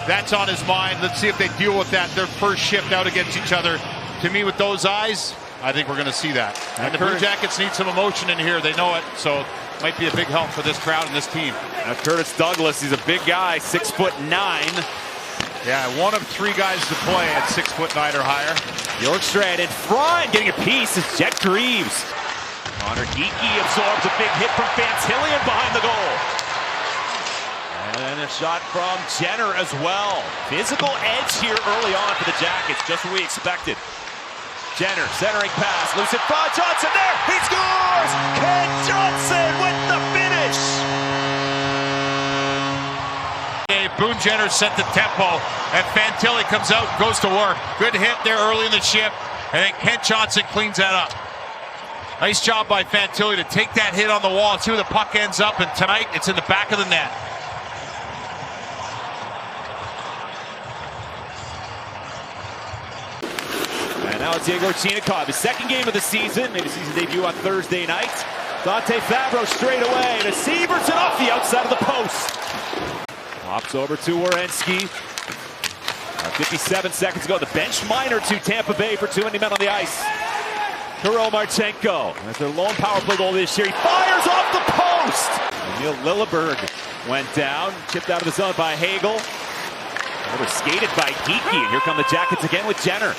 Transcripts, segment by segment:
That's on his mind. Let's see if they deal with that. Their first shift out against each other. To me, with those eyes, I think we're going to see that. And the Blue Jackets need some emotion in here. They know it. So might be a big help for this crowd and this team. Now Curtis Douglas, he's a big guy, 6'9". Yeah, one of 3 guys to play at 6'9" or higher. Bjorkstrand in front, getting a piece is Jet Greaves. Connor Geekie absorbs a big hit from Fantillion behind the goal. And a shot from Jenner as well. Physical edge here early on for the Jackets, just what we expected. Jenner, centering pass, loose in front, Johnson there, he scores! Ken Johnson with the finish! Boone Jenner set the tempo, and Fantilli comes out and goes to work. Good hit there early in the shift, and then Kent Johnson cleans that up. Nice job by Fantilli to take that hit on the wall and see where the puck ends up, and tonight it's in the back of the net. And now it's Yegor Chinakhov, his second game of the season, made his season debut on Thursday night. Dante Fabro straight away to Severson off the outside of the post. Pops over to Werenski. 57 seconds ago, the bench minor to Tampa Bay for 2 men on the ice. Kirill Marchenko, that's their lone power play goal this year. He fires off the post. Emil Lilleberg went down, chipped out of the zone by Hagel. Over skated by Geekie, and here come the Jackets again with Jenner.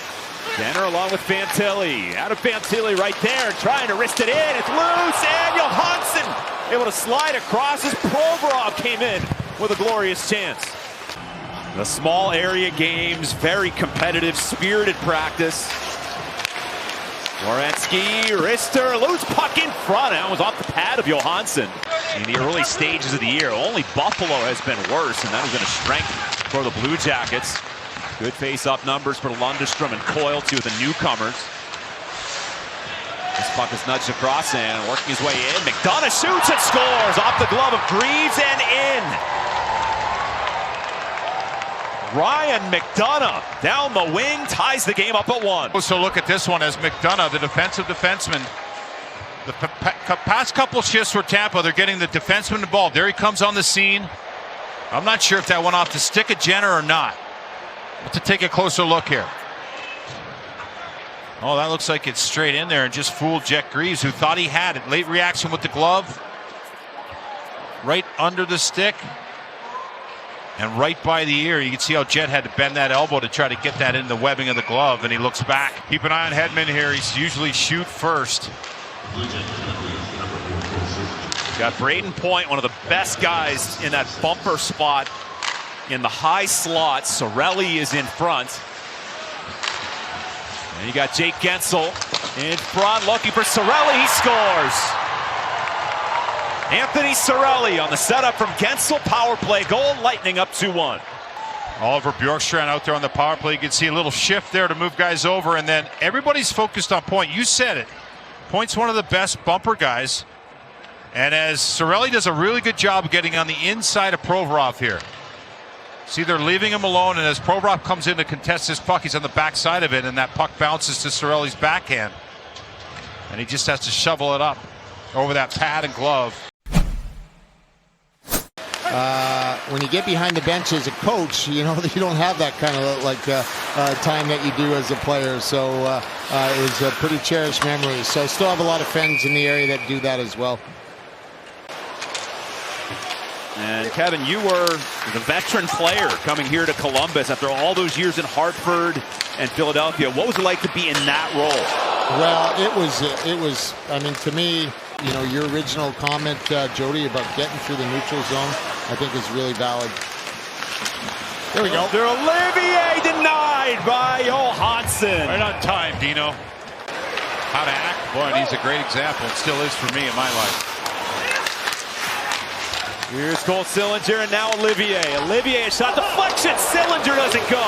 Jenner along with Fantilli. Out of Fantilli right there, trying to wrist it in. It's loose, and Johansson able to slide across as Provorov came in with a glorious chance. The small area games, very competitive, spirited practice. Werenski, wrister, loose puck in front. That was off the pad of Johansson. In the early stages of the year, only Buffalo has been worse, and that has been a strength for the Blue Jackets. Good face-off numbers for Lundestrom and Coyle, 2 of the newcomers. This puck is nudged across and working his way in. McDonough shoots and scores off the glove of Greaves and in. Ryan McDonough down the wing, ties the game up at 1. So look at this one as McDonough, the defensive defenseman. The past couple shifts for Tampa, they're getting the defenseman involved. There he comes on the scene. I'm not sure if that went off the stick of Jenner or not. Let's take a closer look here. Oh, that looks like it's straight in there and just fooled Jet Greaves, who thought he had it. Late reaction with the glove. Right under the stick. And right by the ear. You can see how Jet had to bend that elbow to try to get that in the webbing of the glove, and he looks back. Keep an eye on Hedman here. He's usually shoot first. Got Braden Point, one of the best guys in that bumper spot in the high slot. Cirelli is in front. And you got Jake Gensel in front looking for Cirelli. He scores. Anthony Cirelli on the setup from Gensel. Power play goal. Lightning up 2-1. Oliver Bjorkstrand out there on the power play. You can see a little shift there to move guys over, and then everybody's focused on Point. You said it. Point's one of the best bumper guys. And as Cirelli does a really good job of getting on the inside of Provorov here. See, they're leaving him alone, and as Provorov comes in to contest this puck, he's on the backside of it, and that puck bounces to Cirelli's backhand. And he just has to shovel it up over that pad and glove. When you get behind the bench as a coach, you know, you don't have that kind of time that you do as a player. So it's a pretty cherished memory. So still have a lot of friends in the area that do that as well. And Kevin, you were the veteran player coming here to Columbus after all those years in Hartford and Philadelphia. What was it like to be in that role? Well, it was, I mean, to me, you know, your original comment, Jody, about getting through the neutral zone, I think is really valid. There we go. They're Olivier denied by Johansson. Right on time, Dino. How to act. Boy, and he's a great example. It still is for me in my life. Here's Cole Sillinger and now Olivier. Olivier, a shot deflection. Sillinger doesn't go.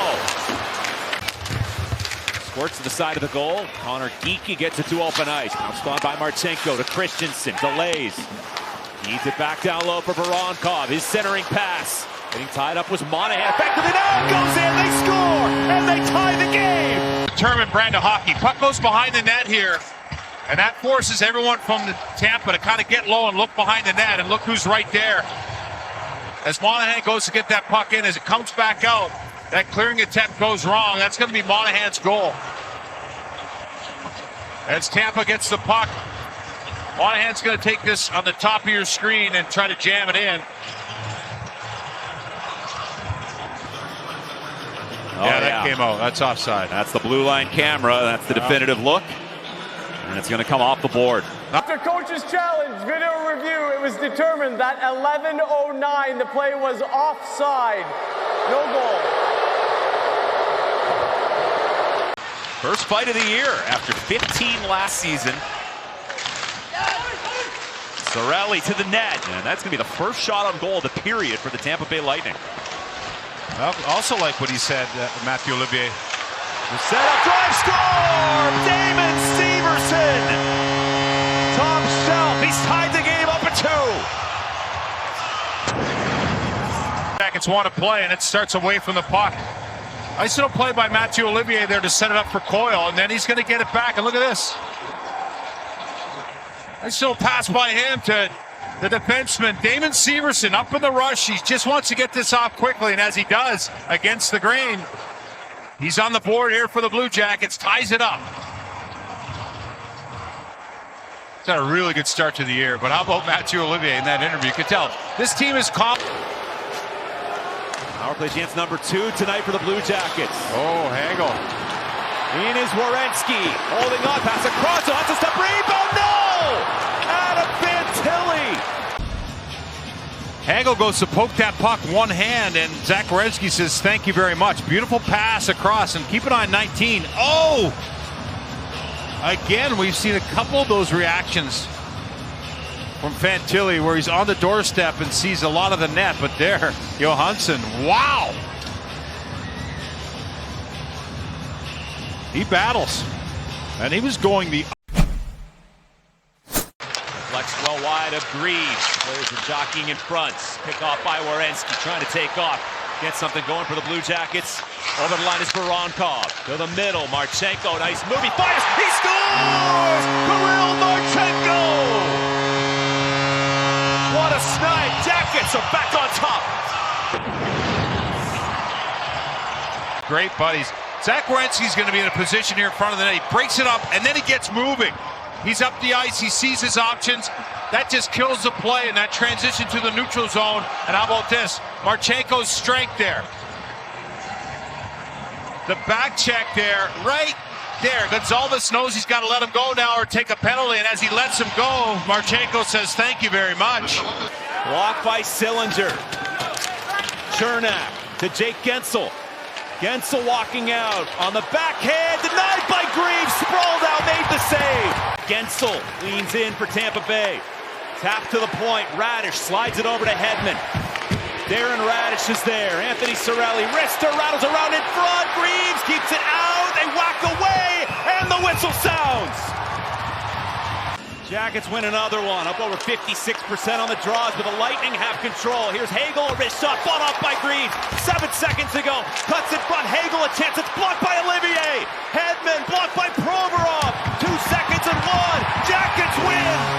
Squirts to the side of the goal. Connor Geekie gets it to open ice. Bounced on by Marchenko to Christensen. Delays. Needs it back down low for Voronkov. His centering pass. Getting tied up was Monahan. Effectively now it goes in. They score. And they tie the game. Determined brand of hockey. Puck goes behind the net here. And that forces everyone from the Tampa to kind of get low and look behind the net. And look who's right there. as Monahan goes to get that puck in. As it comes back out, that clearing attempt goes wrong. That's going to be Monahan's goal. As Tampa gets the puck, Monahan's going to take this on the top of your screen and try to jam it in. That came out. That's offside. That's the blue line camera. That's the definitive look. And it's going to come off the board. After coach's challenge video review, it was determined that 11:09, the play was offside. No goal. First fight of the year after 15 last season. Cirelli to the net, and that's going to be the first shot on goal of the period for the Tampa Bay Lightning. I also like what he said, Matthew Olivier. The setup, drive, score! Damon Severson! Top shelf, he's tied the game up at 2. Jackets want to play, and it starts away from the puck. Nice little play by Matthew Olivier there to set it up for Coyle, and then he's going to get it back, and look at this. Nice little pass by him to the defenseman, Damon Severson, up in the rush. He just wants to get this off quickly, and as he does against the grain, he's on the board here for the Blue Jackets, ties it up. It's had a really good start to the year, but how about Matthew Olivier in that interview? You could tell this team is confident. Power play chance number 2 tonight for the Blue Jackets. Oh, Hagel. In is Werenski, holding on, pass across, on to step, rebound, no! Adam Fantilli! Hagel goes to poke that puck one hand, and Zach Werenski says, thank you very much. Beautiful pass across, and keep an eye on 19. Oh! Again, we've seen a couple of those reactions from Fantilli where he's on the doorstep and sees a lot of the net, but there, Johansson, wow! He battles, and he was going the... Flex well wide of Greaves. Players are jockeying in front. Pick off by Werenski, trying to take off. Get something going for the Blue Jackets. Over the line is Voronkov. To the middle, Marchenko, nice move, he fires, he scores! Kirill Marchenko! What a snipe! Jackets are back on top! Great buddies. Zach Werenski's going to be in a position here in front of the net. He breaks it up, and then he gets moving. He's up the ice. He sees his options. That just kills the play, and that transition to the neutral zone. And how about this? Marchenko's strength there. The back check there, right there. Gonzalez knows he's got to let him go now or take a penalty, and as he lets him go, Marchenko says thank you very much. Blocked by Sillinger. Chernak to Jake Gensel. Gensel walking out on the backhand, denied by Greaves, sprawled out, made the save. Gensel leans in for Tampa Bay. Tap to the point, Radish slides it over to Hedman. Darren Radish is there, Anthony Cirelli, wrister rattles around in front, Greaves keeps it out, they whack away, and the whistle sounds. Jackets win another one, up over 56% on the draws, but the Lightning have control. Here's Hagel, a wrist shot, fought off by Greaves. 7 seconds to go, cuts in front, Hagel a chance, it's blocked by Olivier. Hedman blocked by Provorov. 2 seconds and 1, Jackets win.